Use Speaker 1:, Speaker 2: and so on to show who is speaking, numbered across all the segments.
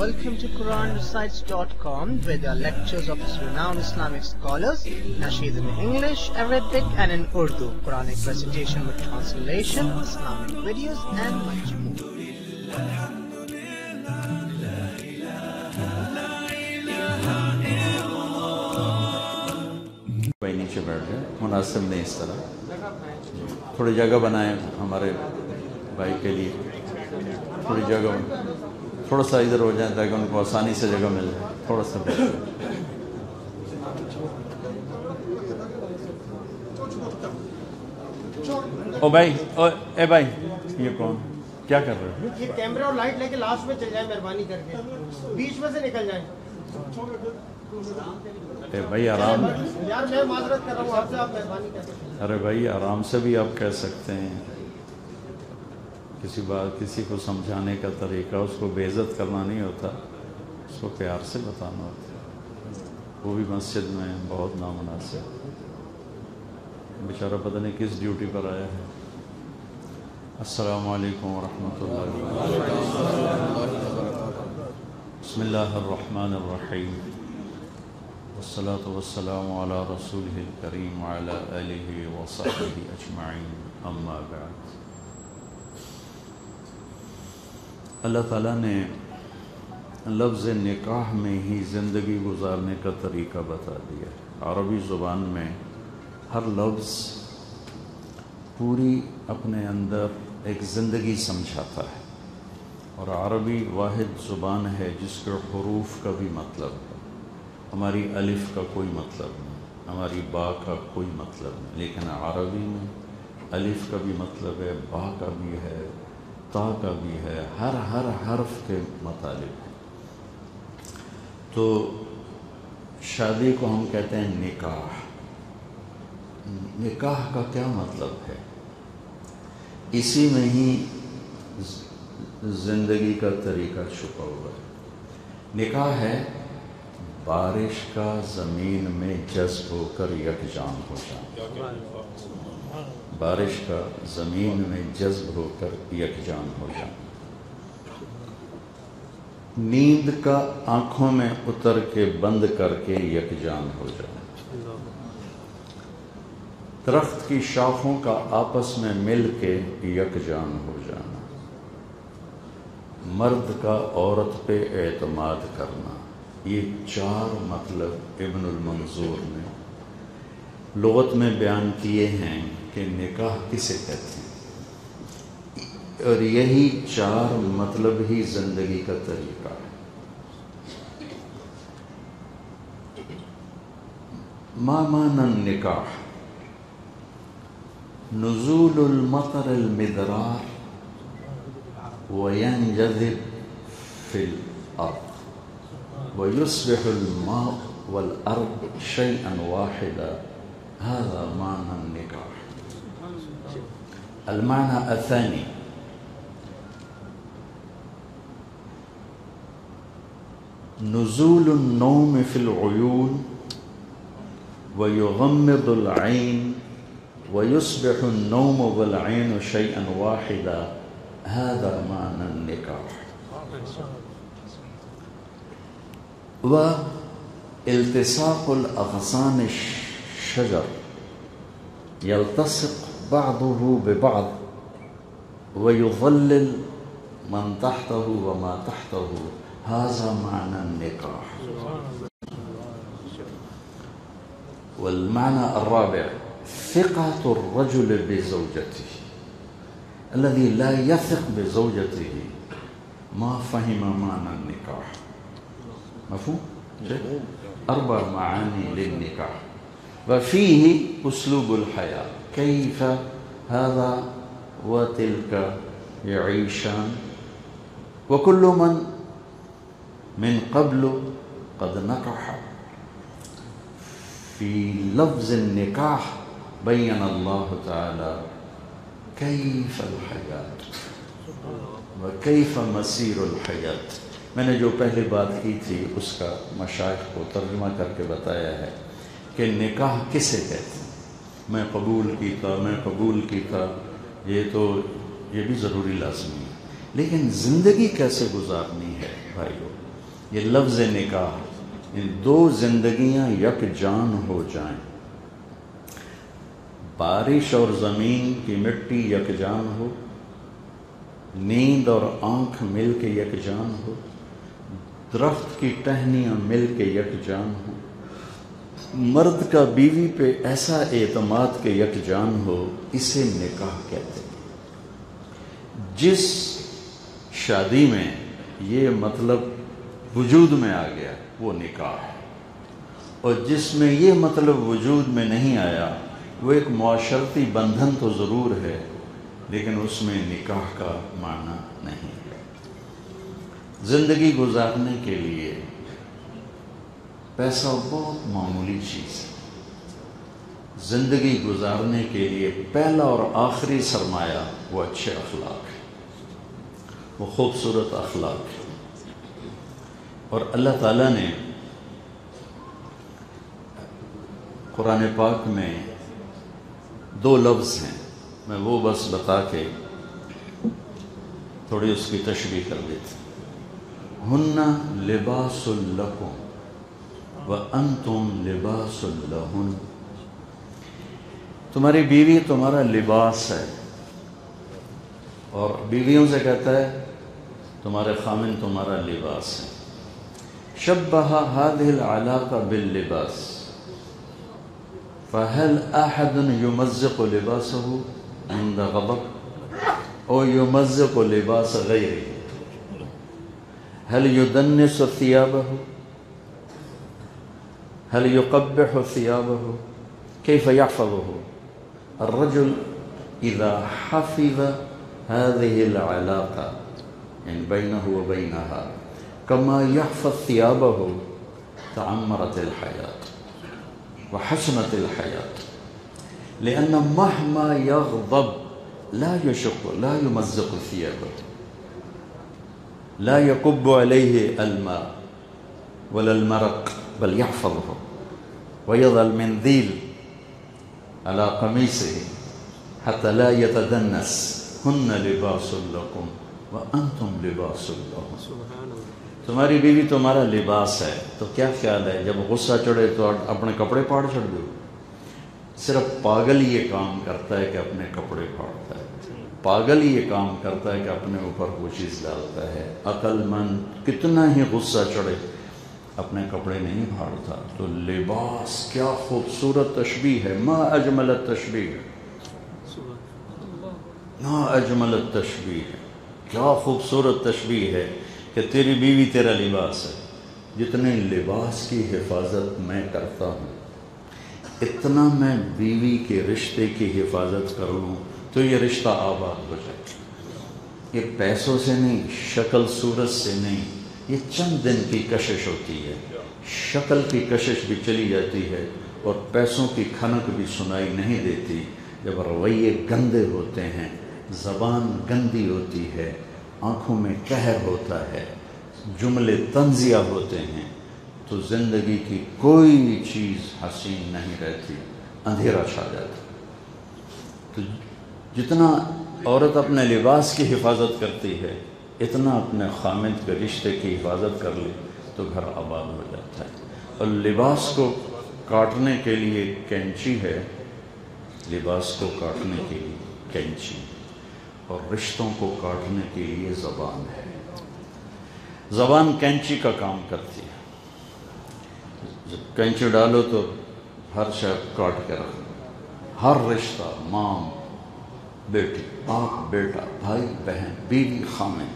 Speaker 1: Welcome to QuranRecites.com, where there are lectures of renowned Islamic scholars, nasheed in English, Arabic and in Urdu, Quranic recitation with translation, Islamic videos and much more.
Speaker 2: بھائی نیچے بیٹھ جائیں، مناسب نہیں اس طرح، تھوڑی جگہ بنائیں ہمارے بھائی کے لیے، تھوڑی جگہ، تھوڑا سا ادھر ہو جائیں تاکہ ان کو آسانی سے جگہ مل جائے، تھوڑا سا بیٹھ جائیں۔ او بھائی، اے بھائی، یہ کون کیا کر رہے ہو؟
Speaker 3: یہ کیمرہ اور لائٹ لے کے لاسٹ میں چل جائیں، مہربانی کر کے بیچ میں سے نکل جائیں۔
Speaker 2: اے بھائی آرام،
Speaker 3: یار میں معذرت کر رہا ہوں آپ سے، آپ مہربانی کر کے۔
Speaker 2: ارے بھائی آرام سے بھی آپ کہہ سکتے ہیں، کسی بات کسی کو سمجھانے کا طریقہ، اس کو بے عزت کرنا نہیں ہوتا، اس کو پیار سے بتانا ہوتا ہے، وہ بھی مسجد میں بہت نامناسب، بیچارہ پتہ نہیں کس ڈیوٹی پر آیا ہے۔ السلام علیکم ورحمۃ اللہ وبرکاتہ۔ بسم اللہ الرحمن الرحیم، والصلاة والسلام علی رسولہ الکریم وعلی آلہ وصحبہ اجمعین، اما بعد۔ اللہ تعالیٰ نے لفظ نکاح میں ہی زندگی گزارنے کا طریقہ بتا دیا ہے۔ عربی زبان میں ہر لفظ پوری اپنے اندر ایک زندگی سمجھاتا ہے، اور عربی واحد زبان ہے جس کے حروف کا بھی مطلب ہے۔ ہماری الف کا کوئی مطلب نہیں، ہماری با کا کوئی مطلب نہیں، لیکن عربی میں الف کا بھی مطلب ہے، با کا بھی ہے، تا کا بھی ہے، ہر حرف کے مطالب ہیں۔ تو شادی کو ہم کہتے ہیں نکاح۔ نکاح کا کیا مطلب ہے؟ اسی میں ہی زندگی کا طریقہ چھپا ہوا ہے۔ نکاح ہے بارش کا زمین میں جذب ہو کر یکجان ہو جانا، بارش کا زمین میں جذب ہو کر یکجان ہو جانا، نیند کا آنکھوں میں اتر کے بند کر کے یکجان ہو جانا، درخت کی شاخوں کا آپس میں مل کے یکجان ہو جانا، مرد کا عورت پہ اعتماد کرنا۔ یہ چار مطلب ابن المنظور نے لغت میں بیان کیے ہیں کہ نکاح کسے کہتے ہیں، اور یہی چار مطلب ہی زندگی کا طریقہ ہے۔ ما معنی النکاح؟ نزول المطر المدرار وينجذب في الأرض ويصبح الماء والأرض شيئا واحدا، هذا معنى النكاح۔ المعنى الثاني نزول النوم في العيون ويغمض العين ويصبح النوم والعين شيئا واحدا، هذا معنى النكاح۔ والتصاق الأغصان الشجر يلتصق بعضه ببعض ويظلل من تحته وما تحته، هذا معنى النكاح۔ والمعنى الرابع ثقة الرجل بزوجته، الذي لا يثق بزوجته ما فهم معنى النكاح۔ مفهوم؟ أربع معاني للنكاح، وفيه أسلوب الحياة، كيف هذا وتلك يعيشان، وكل من قبل قد نكح۔ في لفظ النكاح بين الله تعالى كيف الحياة وكيف مسير الحياة۔ میں نے جو پہلی بات کی تھی اس کا مشائخ کو ترجمہ کر کے بتایا ہے کہ نکاح کسے کہتے ہیں۔ میں قبول کی تھا، یہ بھی ضروری لازمی ہے، لیکن زندگی کیسے گزارنی ہے بھائیو، یہ لفظ نکاح، ان دو زندگیاں یکجان ہو جائیں، بارش اور زمین کی مٹی یکجان ہو، نیند اور آنکھ مل کے یکجان ہو، درخت کی ٹہنیاں مل کے یکجان ہو، مرد کا بیوی پہ ایسا اعتماد کے یکجان ہو، اسے نکاح کہتے ہیں۔ جس شادی میں یہ مطلب وجود میں آ گیا وہ نکاح ہے، اور جس میں یہ مطلب وجود میں نہیں آیا وہ ایک معاشرتی بندھن تو ضرور ہے لیکن اس میں نکاح کا معنی نہیں ہے۔ زندگی گزارنے کے لیے پیسہ بہت معمولی چیز ہے۔ زندگی گزارنے کے لیے پہلا اور آخری سرمایہ وہ اچھے اخلاق ہے، وہ خوبصورت اخلاق ہے۔ اور اللہ تعالیٰ نے قرآن پاک میں دو لفظ ہیں، میں وہ بس بتا کے تھوڑی اس کی تشریح کر دیتا ہوں۔ ہن لباس لکم وانتم لباس لہن، تمہاری بیوی تمہارا لباس ہے، اور بیویوں سے کہتا ہے تمہارے خامن تمہارا لباس ہے۔ شبہ هذه العلاقہ باللباس فهل احد يمزق لباسه عند غضب او يمزق لباس غيره؟ هل يدنس ثيابه؟ هل يقبح ثيابه؟ كيف يحفظه؟ الرجل اذا حفظ هذه العلاقة بينه وبينها كما يحفظ ثيابه تعمرت الحياة وحسنت الحياة، لأن مهما يغضب لا يشق لا يمزق ثيابه، لا يكب عليه الماء ولا المرق، بل يحفظه ويضع المنديل على قميصه حتى لا يتدنس۔ هن لباس لكم وأنتم لباس لهم۔ تمہاری بیوی تمہارا لباس ہے، تو کیا خیال ہے جب غصہ چڑھے تو اپنے کپڑے پھاڑ چھوڑ دو؟ صرف پاگل یہ کام کرتا ہے کہ اپنے کپڑے پھاڑتا ہے، پاگل یہ کام کرتا ہے کہ اپنے اوپر وہ چیز ڈالتا ہے۔ عقل مند کتنا ہی غصہ چڑھے اپنے کپڑے نہیں پھاڑتا۔ تو لباس کیا خوبصورت تشبیہ ہے، ما اجمل التشبیہ، ما اجمل التشبیہ، کیا خوبصورت تشبیہ ہے کہ تیری بیوی تیرا لباس ہے۔ جتنے لباس کی حفاظت میں کرتا ہوں اتنا میں بیوی کے رشتے کی حفاظت کر لوں تو یہ رشتہ آباد ہو جائے۔ یہ پیسوں سے نہیں، شکل صورت سے نہیں، یہ چند دن کی کشش ہوتی ہے، شکل کی کشش بھی چلی جاتی ہے اور پیسوں کی کھنک بھی سنائی نہیں دیتی۔ جب رویے گندے ہوتے ہیں، زبان گندی ہوتی ہے، آنکھوں میں قہر ہوتا ہے، جملے طنزیہ ہوتے ہیں، تو زندگی کی کوئی چیز حسین نہیں رہتی، اندھیرا چھا جاتا۔ تو جتنا عورت اپنے لباس کی حفاظت کرتی ہے اتنا اپنے خامد کے رشتے کی حفاظت کر لے تو گھر آباد ہو جاتا ہے۔ اور لباس کو کاٹنے کے لیے کینچی ہے، لباس کو کاٹنے کے لیے کینچی، اور رشتوں کو کاٹنے کے لیے زبان ہے۔ زبان کینچی کا کام کرتی ہے، جب کینچی ڈالو تو ہر شے کاٹ کے رکھو، ہر رشتہ، ماں بیٹی، باپ بیٹا، بھائی بہن، بیوی خامن،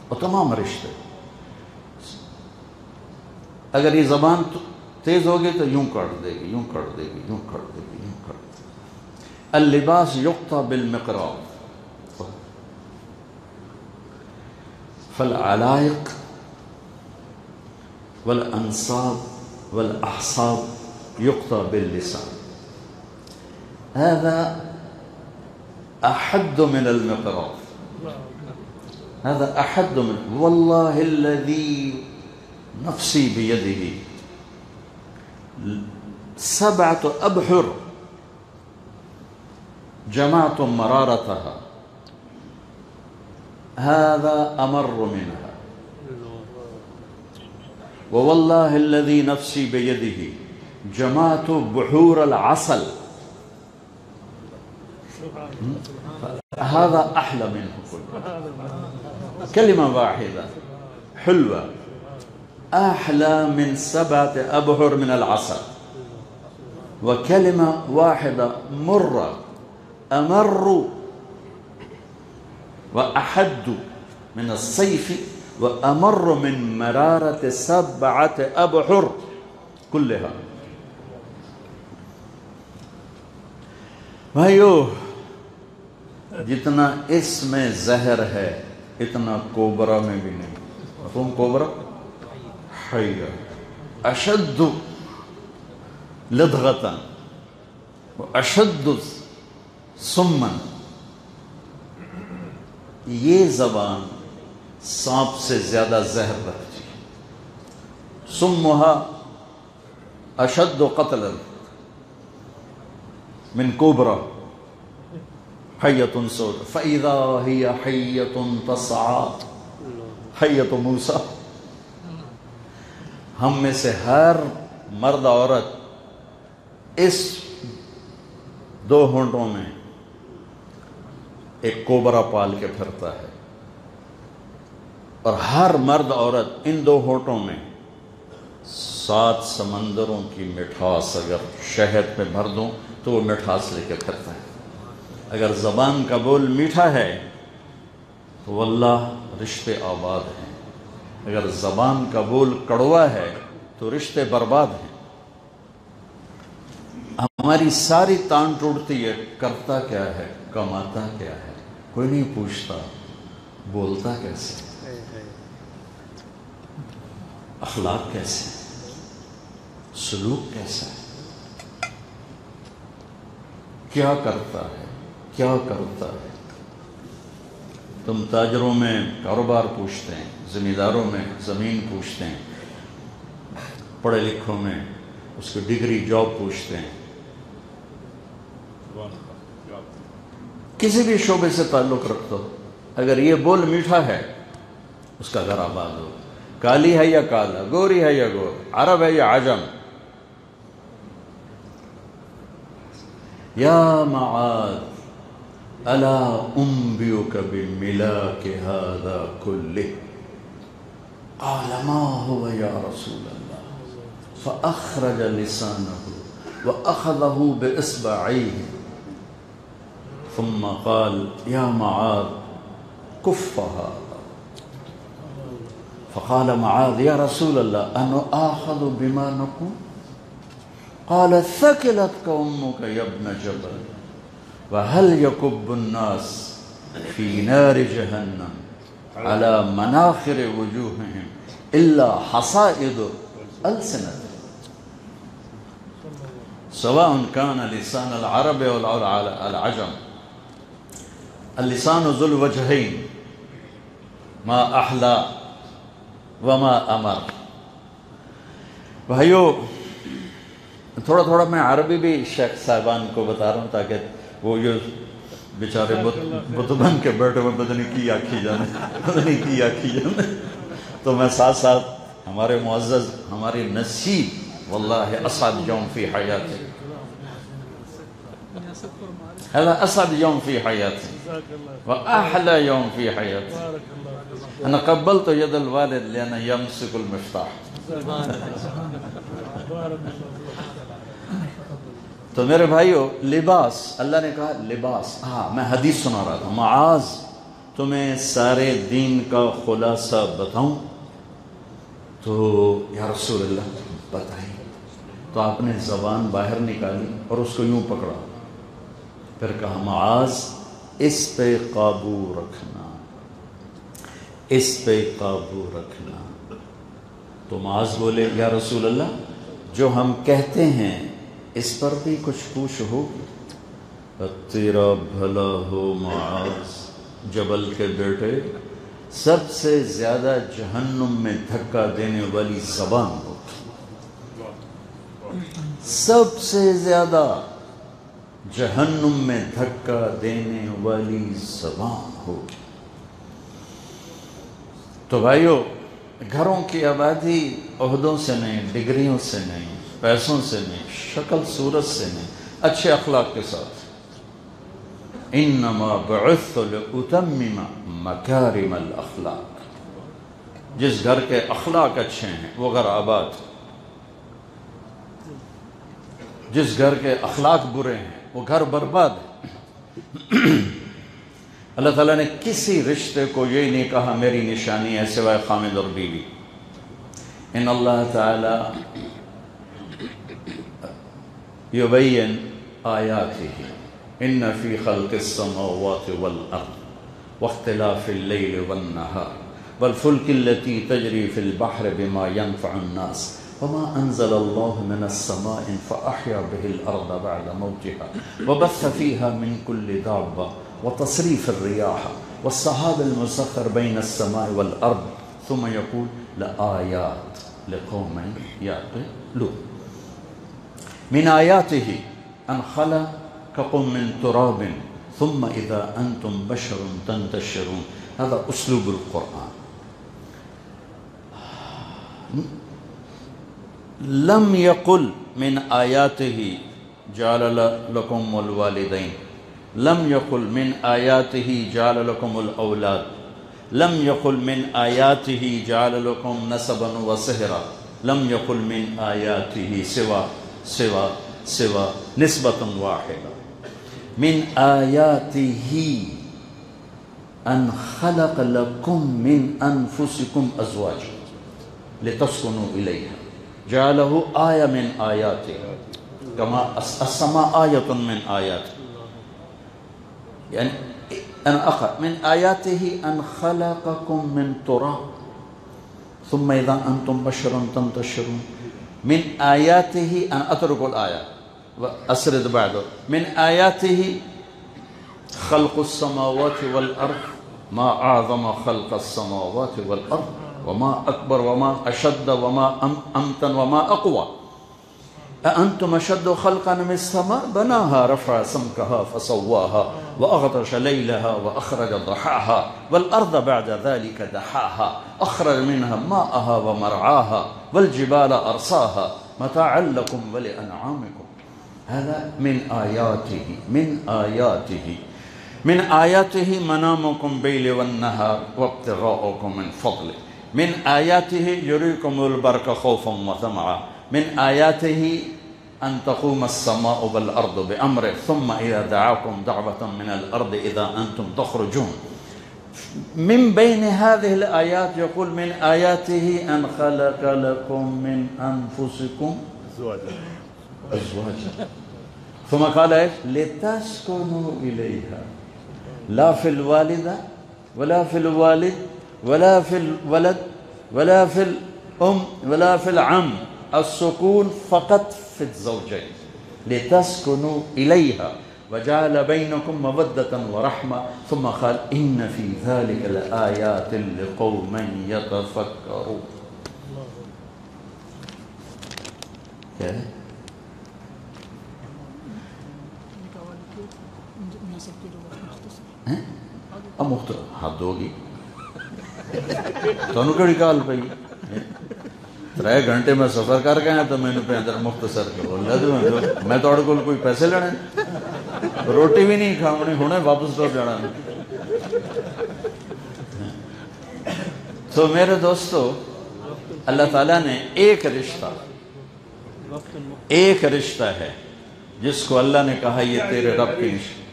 Speaker 2: اور تمام رشتے۔ اگر یہ زبان تیز ہوگی تو یوں کاٹ دے گی، یوں کاٹ دے گی، یوں کاٹ دے گی، یوں کاٹ دے گی۔ اللباس یقطع بالمقراض فالعلائق والأنصاب والأحصاب يقطع باللسان، هذا أحد من المقراض، هذا أحد من، والله الذي نفسي بيده 7 أبحر جمعت مرارتها، هذا أمر منها، وواللہ الذی نفسی بیدہ جمعت بحور العسل هذا احلى منه كله كلمة واحدة حلوة احلى من 7 ابحر من العسل، وكلمة واحدة مرة امر واحد من الصيف وامر من مرارة 7 ابحر كلها۔ بھائیو، جتنا اس میں زہر ہے اتنا کوبرا میں بھی نہیں۔ مفہوم کوبرا؟ حیہ اشد لدغتا واشد سمن۔ یہ زبان سانپ سے زیادہ زہر رکھتی ہے۔ سمہا اشد قتلا من کوبرا حیۃ سود فَإِذَا هِيَ حَيَّةٌ تَسْعَىٰ حیۃ موسیٰ۔ ہم میں سے ہر مرد عورت اس 2 ہونٹوں میں ایک کوبرا پال کے پھرتا ہے، اور ہر مرد عورت ان 2 ہونٹوں میں 7 سمندروں کی مٹھاس اگر شہد میں بھر دوں تو وہ مٹھاس لے کے پھرتا ہے۔ اگر زبان کا بول میٹھا ہے تو واللہ رشتے آباد ہیں، اگر زبان کا بول کڑوا ہے تو رشتے برباد ہیں۔ ہماری ساری تان ٹوٹتی ہے، کرتا کیا ہے، کماتا کیا ہے، کوئی نہیں پوچھتا، بولتا کیسے، اخلاق کیسے، سلوک کیسا ہے، کیا کرتا ہے، کیا کرتا ہے۔ تم تاجروں میں کاروبار پوچھتے ہیں، زمینداروں میں زمین پوچھتے ہیں، پڑھے لکھوں میں اس کی ڈگری جاب پوچھتے ہیں، کسی بھی شعبے سے تعلق رکھتے ہو، اگر یہ بول میٹھا ہے اس کا گھر آباد ہو۔ کالی ہے یا کالا، گوری ہے یا گور، عرب ہے یا عجم۔ یا معاذ الا انبئک بملاک هذا كله قال ما هو یا رسول اللہ فاخرج لسانه واخذه باصبعيه ثم قال یا معاذ کف هذا فقال معاذ یا رسول اللہ انا آخذ بما نقول قال ثقلتك امك يا ابن جبل وهل يكب الناس في نار جهنم على مناخر وجوههم الا حصائد السنتهم سواء كان لسان العرب او العجم اللسان ذو الوجهين ما احلى وما امر۔ بھائیو، تھوڑا تھوڑا میں عربی بھی شیخ صاحبان کو بتا رہا ہوں تاکہ وہ جو بیچارے بت بن کے بیٹھے ہوئے پتہ نہیں کی آکھی جانے تو میں ساتھ ساتھ ہمارے معزز، ہماری نصیب واللہ اسعد یوم فی حیاتی، هذا اسعد يوم في حياتي واحلى يوم في حياتي انا قبلت يد الوالد لانه يمسك المفتاح۔ تو میرے بھائیو، لباس، اللہ نے کہا لباس۔ ہاں، میں حدیث سنا رہا تھا، معاذ تمہیں سارے دین کا خلاصہ بتاؤں؟ تو یا رسول اللہ بتائیے۔ تو آپ نے زبان باہر نکالی اور اس کو یوں پکڑا، پھر کہا معاذ اس پہ قابو رکھنا، اس پہ قابو رکھنا۔ تو معاذ بولے یا رسول اللہ جو ہم کہتے ہیں اس پر بھی کچھ پوچھ ہوگی۔ تیرا بھلا ہو معاذ، جبل کے بیٹے، سب سے زیادہ جہنم میں دھکا دینے والی زبان ہوگی، سب سے زیادہ جہنم میں دھکا دینے والی زبان ہوگی۔ تو بھائیو، گھروں کی آبادی عہدوں سے نہیں، ڈگریوں سے نہیں، پیسوں سے نہیں، شکل صورت سے نہیں، اچھے اخلاق کے ساتھ. انما بعثت لاتمم مکارم الاخلاق. جس گھر کے اخلاق اچھے ہیں وہ گھر آباد. جس گھر کے اخلاق برے ہیں وہ گھر برباد ہے. اللہ تعالیٰ نے کسی رشتے کو یہ نہیں کہا میری نشانی ہے سوائے خامد اور بیوی. ان اللہ تعالیٰ یبین آیاتہ ان فی خلق السماوات والارض واختلاف اللیل والنہار والفلک التي تجری فی البحر بما ينفع الناس وما انزل اللہ من السماء فاحیا به الارض بعد موتها وبث فیها من کل دابة وتصریف الریاح والسحاب المسخر بین السماء والارض ثم یقول لآیات لقوم یعقلون. من آیاته ان خلقکم من تراب ثم اذا انتم بشر تنتشرون. هذا اسلوب القرآن. لم يقل من آیاته جعل لكم الوالدين، لم يقل من آیاته جعل لكم الأولاد، لم يقل من آیاته جعل لكم نسبا وصهرا، لم يقل من آیاته سوى نسبة واحدة. من آیاته ان خلق لكم من انفسكم ازواجا لتسكنوا اليها جعله آية من آياته كما السماء آية من آياته. يعني من آياته أن خلقكم من تراب ثم إذا أنتم بشر تنتشرون. من آياته أن أترك الآية وأسرد بعده. من آياته خلق السماوات والأرض ما أعظم خلق السماوات والأرض وما أكبر وما أشد وما أمتن وما أقوى. أأنتم أشد خلقا من السماء بناها رفع سمكها فسواها وأغطش ليلها وأخرج ضحاها والأرض بعد ذلك دحاها أخرج منها ماءها ومرعاها والجبال أرساها متاعا لكم ولأنعامكم. هذا من آياته من آياته منامكم بالليل والنهار وابتغاؤكم من فضله. من آياته يريكم البرق خوفا وطمعا. من آياته أن تقوم السماء والأرض بأمره ثم إذا دعاكم دعوة من الأرض إذا أنتم تخرجون. من بين هذه الآيات يقول من آياته أن خلق لكم من أنفسكم أزواجا ثم قال إيش لتسكنوا إليها. لا في الوالدة ولا في الوالد ولا في الولد ولا في الأم ولا في العم، السكون فقط في الزوجين. لتسكنوا إليها وجعل بينكم مودة ورحمة ثم قال إن في ذلك لآيات لقوم يتفكرون. مختصر حد ہوگی تو کہڑی گل پی 3 گھنٹے میں سفر کر گیا تو میں نے اندر مختصر کرو میں تھوڑے کول کوئی پیسے لینے روٹی بھی نہیں کھاونی ہونے واپس تو جانا. تو میرے دوستو اللہ تعالیٰ نے ایک رشتہ ہے جس کو اللہ نے کہا یہ تیرے رب کی نشانی.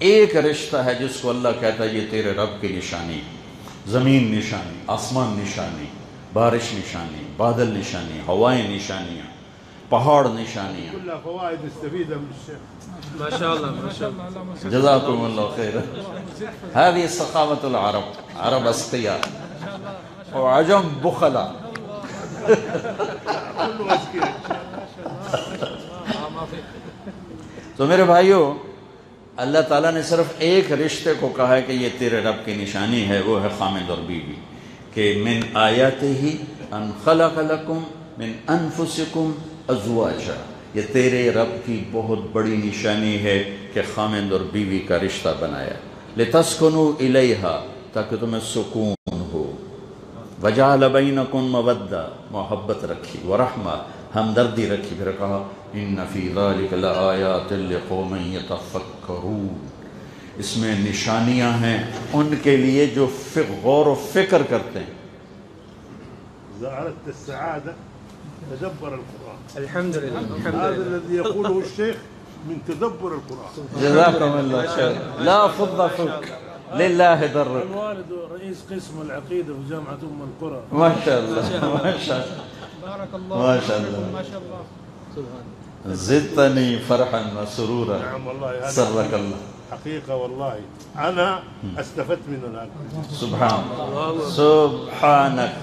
Speaker 2: ایک رشتہ ہے جس کو اللہ کہتا ہے یہ تیرے رب کی نشانی. زمین نشانی، آسمان نشانی، بارش نشانی، بادل نشانی، ہوائیں نشانیاں، پہاڑ نشانیاں. جزاکم اللہ خیر. هذه ثقافة العرب. عرب اذكياء وعجم بخلاء. تو میرے بھائیو اللہ تعالیٰ نے صرف ایک رشتے کو کہا ہے کہ یہ تیرے رب کی نشانی ہے، وہ ہے خامد اور بیوی. کہ من آیاتہ ان خلق لکم من انفسکم ازواجا. یہ تیرے رب کی بہت بڑی نشانی ہے کہ خامد اور بیوی کا رشتہ بنایا. لتسکنوا الیہا تاکہ تمہیں سکون وجعل بینکم مودہ محبت رکھی، ورحمہ ہمدردی رکھی، پھر کہا ان فی ذلک لآیات لقوم یتفکرون، اس میں نشانیاں ہیں ان کے لیے جو غور و فکر کرتے ہیں۔
Speaker 4: إذا أردت السعادة تدبر القرآن.
Speaker 3: الحمد لله
Speaker 4: هذا الذي يقوله الشيخ من تدبر القرآن.
Speaker 2: جزاكم الله خير. لا فض فك لله در.
Speaker 4: الوالد رئيس قسم العقيدة في جامعة القرى.
Speaker 2: ما شاء الله ما شاء الله
Speaker 3: بارك الله
Speaker 2: ما شاء الله
Speaker 3: ما شاء الله.
Speaker 2: زدتني فرحا وسرورا.
Speaker 4: نعم والله هذا
Speaker 2: سرك الله.
Speaker 4: حقيقة والله أنا استفدت من الآن.
Speaker 2: سبحان الله سبحانك.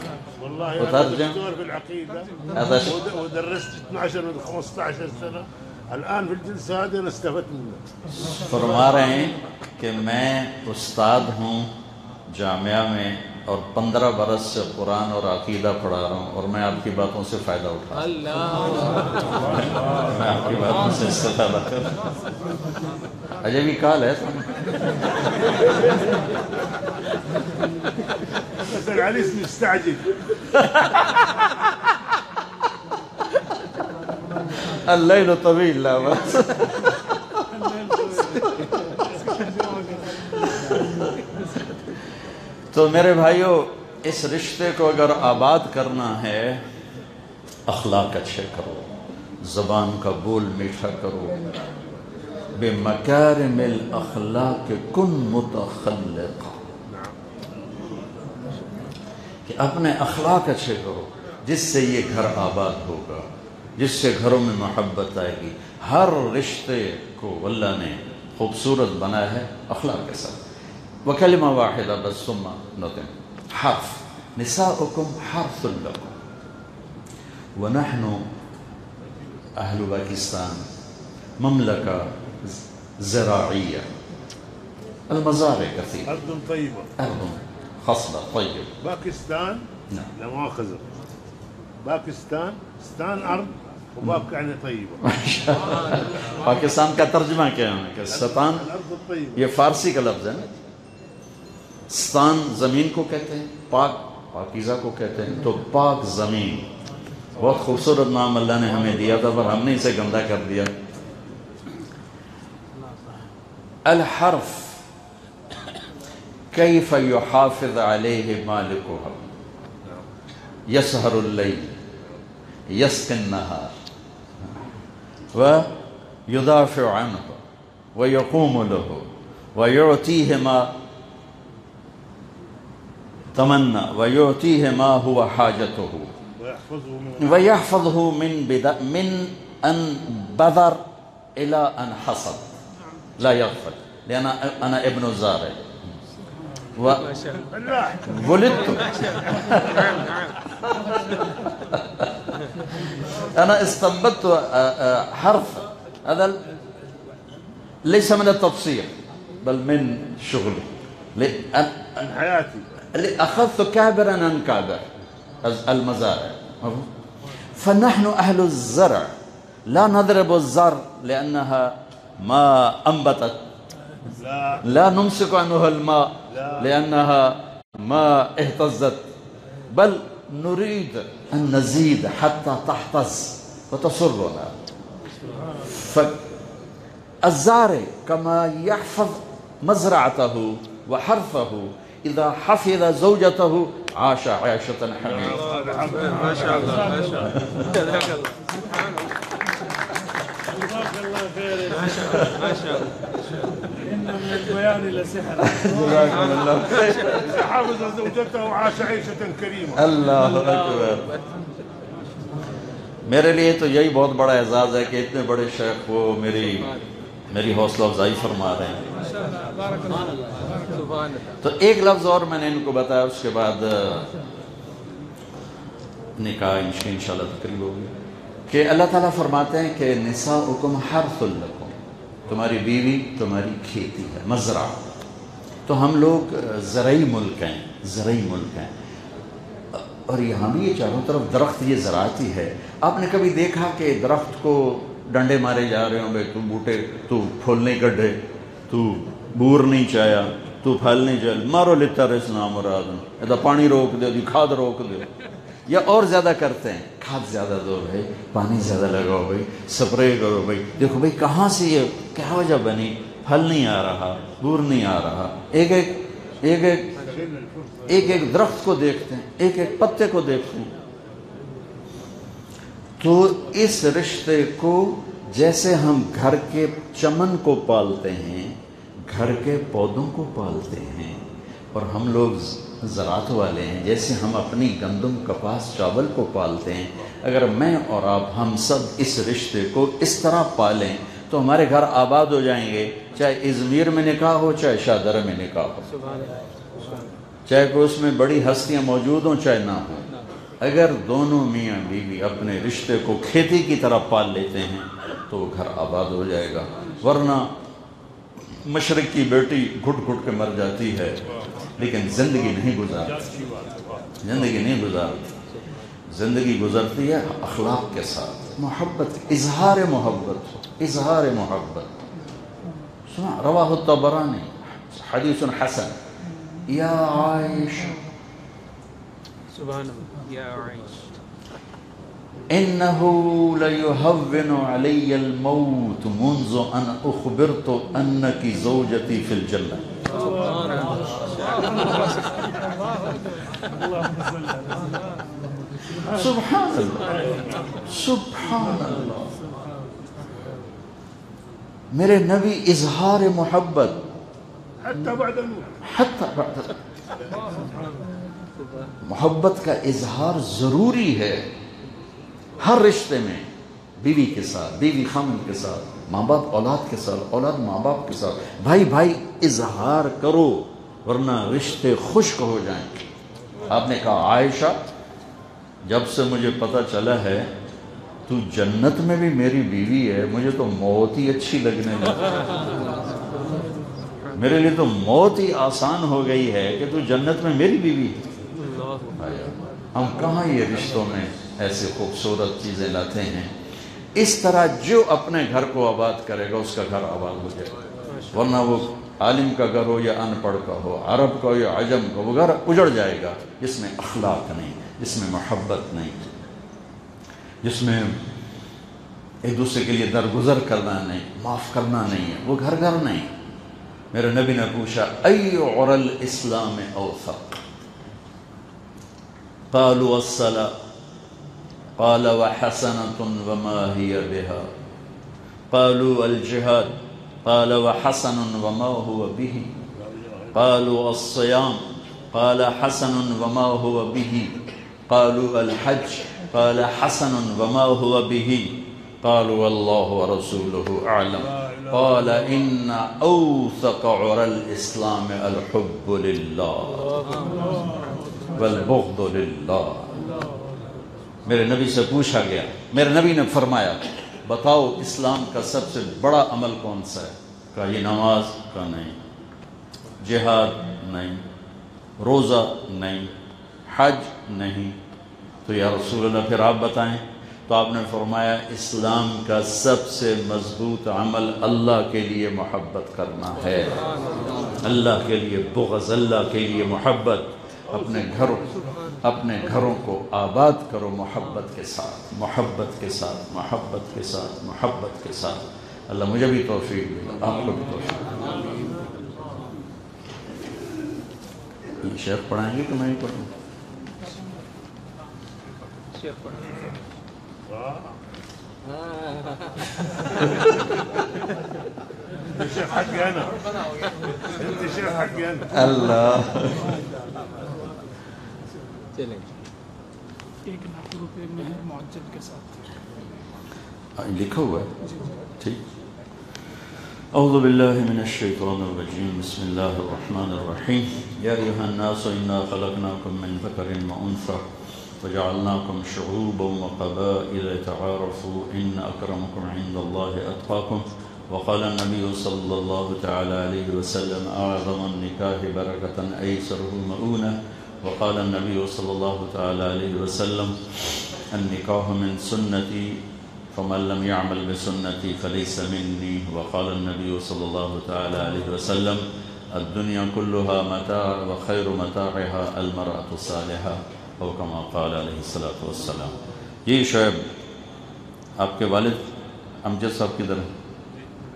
Speaker 4: والله أنا
Speaker 2: وترجم؟
Speaker 4: دكتور في العقيدة
Speaker 2: هذا
Speaker 4: ودرست 12 من 15 سنة. الآن في الجلسة هذه أنا استفدت منها.
Speaker 2: فرما رہے ہیں کہ میں استاد ہوں جامعہ میں اور 15 برس سے قرآن اور عقیدہ پڑھا رہا ہوں، اور میں آپ کی باتوں سے فائدہ اٹھا رہا ہوں۔ میں آپ کی باتوں سے استفادہ کر رہا ہوں۔ عجیبی کال ہے۔
Speaker 4: مثل علي اسمي مستعجل.
Speaker 2: الليل طويل لا بس۔ تو میرے بھائیو، اس رشتے کو اگر آباد کرنا ہے، اخلاق اچھے کرو، زبان کا بول میٹھا کرو، بمکارم الاخلاق کن متخلقا، کہ اپنے اخلاق اچھے کرو، جس سے یہ گھر آباد ہوگا، جس سے گھروں میں محبت آئے گی۔ ہر رشتے کو اللہ نے خوبصورت بنایا ہے اخلاق کے ساتھ۔ وکلمہ واحدہ بس ثم نتم حرف نساؤکم حرث لکم ونحن اہل پاکستان مملکہ زراعیہ المزارع کثیر
Speaker 4: أرض طيبة.
Speaker 2: ارض خصبہ طیب۔
Speaker 4: باكستان
Speaker 2: نعم.
Speaker 4: لا مؤاخذة، باكستان ستان أرض وباك يعني طيبة.
Speaker 2: پاکستان کا ترجمہ کیا ہے کہ ستان،
Speaker 4: الأرض الطيبة.
Speaker 2: یہ فارسی کا لفظ ہے نا، ستان زمین کو کہتے ہیں، پاک پاکیزہ کو کہتے ہیں، تو پاک زمین بہت خوبصورت نام اللہ نے ہمیں دیا تھا، پر ہم نے اسے گندا کر دیا۔ الحرف کیف یحافظ علیہ مالکها یسہر اللیل یسقی النہار ویدافع عنہ ویقوم له ویعطیہ ما تمنا ویعطیہ ما هو حاجته
Speaker 4: ويحفظه
Speaker 2: من ان بذر الى ان حصد لا يغفل، لأن أنا ابن الزارع ولدت أنا استنبطت حرف، هذا ليس من التبصير بل من شغلي،
Speaker 4: من حياتي.
Speaker 2: أخذت كابرا عن كابر المزارع. فنحن أهل الزرع لا نضرب الزر لأنها ما أنبتت، لا نمسك عنها الماء لأنها ما اهتزت، بل نريد أن نزيد حتى تحتز وتصرنا. فالزارع كما يحفظ مزرعته وحرثه إذا حفظ زوجته عاش عيشة حميدة.
Speaker 3: ما شاء الله ما شاء الله جزاك الله.
Speaker 4: جزاك الله خير.
Speaker 3: ما شاء الله ما شاء الله.
Speaker 4: إن من البيان لسحر.
Speaker 2: جزاكم الله خير.
Speaker 4: حافظ زوجته وعاش عيشة كريمة.
Speaker 2: اللہ اکبر. میرے لیے تو یہی بہت بڑا اعزاز ہے کہ اتنے بڑے شیخ وہ میری حوصلہ افزائی فرما رہے ہیں. تو ایک لفظ اور میں نے ان کو بتایا، اس کے بعد نکاح انشاءاللہ تقریب ہوگی، کہ اللہ تعالیٰ فرماتے ہیں کہ نساؤکم حرث لکم، تمہاری بیوی تمہاری کھیتی ہے، مزرعہ. تو ہم لوگ زرعی ملک ہیں، اور یہاں بھی یہ چاروں طرف درخت، یہ زراعتی ہے. آپ نے کبھی دیکھا کہ درخت کو ڈنڈے مارے جا رہے ہوں، بھائی تو بوٹے، تو پھول نہیں کڈھے، تو بور نہیں چایا، تو پھل نہیں جل مارو لیتا رسنا مرادن ادا پانی روک دے دی کھاد روک دے یا اور زیادہ کرتے ہیں کھاد زیادہ دو بھائی پانی زیادہ لگاؤ بھائی سپرے کرو بھائی دیکھو بھائی کہاں سے یہ کیا وجہ بنی پھل نہیں آ رہا بور نہیں آ رہا ایک درخت کو دیکھتے ہیں ایک پتے کو دیکھتے ہیں تو اس رشتے کو جیسے ہم گھر کے چمن کو پالتے ہیں گھر کے پودوں کو پالتے ہیں اور ہم لوگ زراعت والے ہیں جیسے ہم اپنی گندم کپاس چاول کو پالتے ہیں اگر میں اور آپ ہم سب اس رشتے کو اس طرح پالیں تو ہمارے گھر آباد ہو جائیں گے چاہے ازمیر میں نکاح ہو چاہے شادرہ میں نکاح ہو چاہے کوئی اس میں بڑی ہستیاں موجود ہوں چاہے نہ ہوں اگر دونوں میاں بیوی اپنے رشتے کو کھیتی کی طرح پال لیتے ہیں تو وہ گھر آباد ہو جائے گا ورنہ مشرق کی بیٹی گھٹ گھٹ کے مر جاتی ہے لیکن زندگی نہیں گزارتی زندگی گزرتی ہے اخلاق کے ساتھ محبت اظہار محبت سنا رواہ الطبرانی حدیث حسن یا عائشہ
Speaker 5: سبحان اللہ یا عائشہ
Speaker 2: إنه ليهون علي الموت منذ أن أخبرت أنك زوجتي في الجنة سبحان الله میرے نبی اظہار محبت حتی بعد محبت کا اظہار ضروری ہے ہر رشتے میں بیوی کے ساتھ بیوی خامن کے ساتھ ماں باپ اولاد کے ساتھ اولاد ماں باپ کے ساتھ بھائی بھائی اظہار کرو ورنہ رشتے خشک ہو جائیں آپ نے کہا عائشہ جب سے مجھے پتہ چلا ہے تو جنت میں بھی میری بیوی ہے مجھے تو موت ہی اچھی لگنے لگی میرے لیے تو موت ہی آسان ہو گئی ہے کہ تو جنت میں میری بیوی ہے ہم کہاں یہ رشتوں میں ایسے خوبصورت چیزیں لاتے ہیں اس طرح جو اپنے گھر کو آباد کرے گا اس کا گھر آباد ہو جائے گا ورنہ وہ عالم کا گھر ہو یا ان پڑھ کا ہو عرب کا ہو یا عجم کا وہ گھر اجڑ جائے گا جس میں اخلاق نہیں جس میں محبت نہیں جس میں ایک دوسرے کے لیے درگزر کرنا نہیں معاف کرنا نہیں ہے وہ گھر نہیں میرے نبی نے پوچھا ای عر الاسلام اوثق قالوا الصلاة قال وحسنة وما هي بها قالوا الجهاد قال وحسن وما هو به قالوا الصيام قال حسن وما هو به قالوا الحج قال حسن وما هو به قالوا والله ورسوله أعلم قال إن أوثق عرى الإسلام الحب لله والبغض لله میرے نبی سے پوچھا گیا میرے نبی نے فرمایا بتاؤ اسلام کا سب سے بڑا عمل کون سا ہے کہا یہ نماز کا نہیں جہاد نہیں روزہ نہیں حج نہیں تو یا رسول اللہ پھر آپ بتائیں تو آپ نے فرمایا اسلام کا سب سے مضبوط عمل اللہ کے لیے محبت کرنا ہے اللہ کے لیے بغض اللہ کے لیے محبت اپنے گھروں کو آباد کرو محبت کے ساتھ محبت کے ساتھ محبت کے ساتھ محبت کے ساتھ اللہ مجھے بھی توفیق دے آپ کو بھی توفیق دے شیخ پڑھائیں گے کہ میں ہی پڑھوں
Speaker 5: شیخ پڑھائیں
Speaker 4: شيخ حقي انا انت شيخ حقي انا
Speaker 2: اللہ
Speaker 5: چلیں
Speaker 6: ایک لاکھ روپے مہر معجل کے ساتھ
Speaker 2: لکھا ہوا ہے ٹھیک اعوذ باللہ من الشیطان الرجیم بسم اللہ الرحمن الرحیم یا ایہا الناس انا خلقناکم من ذکر وانثى وجعلناکم شعوبا وقبائل تعارفوا ان اکرمکم عند اللہ اتقاکم وقال النبي صلى الله تعالى عليه وسلم أعظم النكاح بركة أيسره مؤونة وقال النبي صلى الله تعالى عليه وسلم النكاح من سنتي فمن لم يعمل بسنتي فليس مني وقال النبي صلى الله تعالى عليه وسلم الدنیا کلها متاع وخیر متاعها المرأة الصالحة او کما قال علیہ الصلوۃ والسلام. جی شعیب آپ کے والد امجد صاحب کی طرح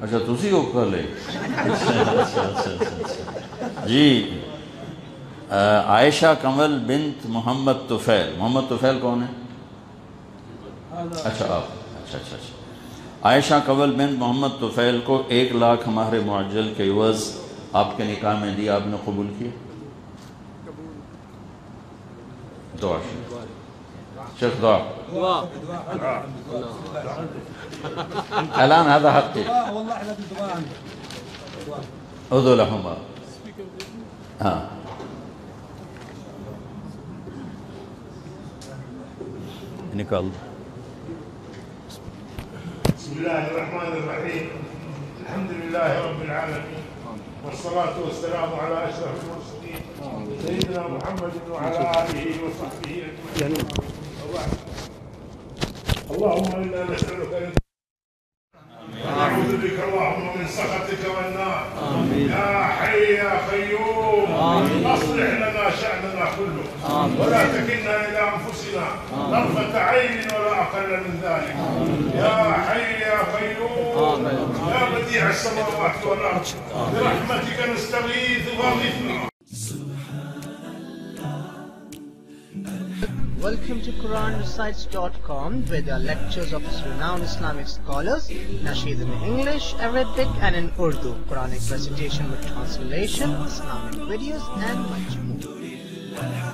Speaker 2: اچھا تسی ہو کر لے جی عائشہ کنول بنت محمد طفیل. محمد طفیل کون ہے؟ اچھا آپ اچھا اچھا اچھا. عائشہ کنول بنت محمد طفیل کو 1 لاکھ مہر معجل کے عوض آپ کے نکاح میں دی، آپ نے قبول کیا؟ دعا شیخ دعا الآن هذا حقي ادعو لهما. ہاں نکال.
Speaker 4: بسم الله الرحمن الرحيم. الحمد لله رب العالمين والصلاة والسلام على أشرف المرسلين سيدنا محمد وعلى آله وصحبه أجمعين. اللهم إنا نسألك أن نعوذ بك اللهم من سخطك والنار. يا حي يا قيوم أصلح لنا شأننا كله ولا تكلنا إلى أنفسنا طرفة عين ولا أقل من ذلك. يا حي يا قيوم يا بديع السماوات والأرض برحمتك نستغيث فاغثنا.
Speaker 1: Welcome to QuranRecites.com, where there are lectures of renowned Islamic scholars, nasheed in English, Arabic and in Urdu, Quranic recitation with translation, Islamic videos and much more.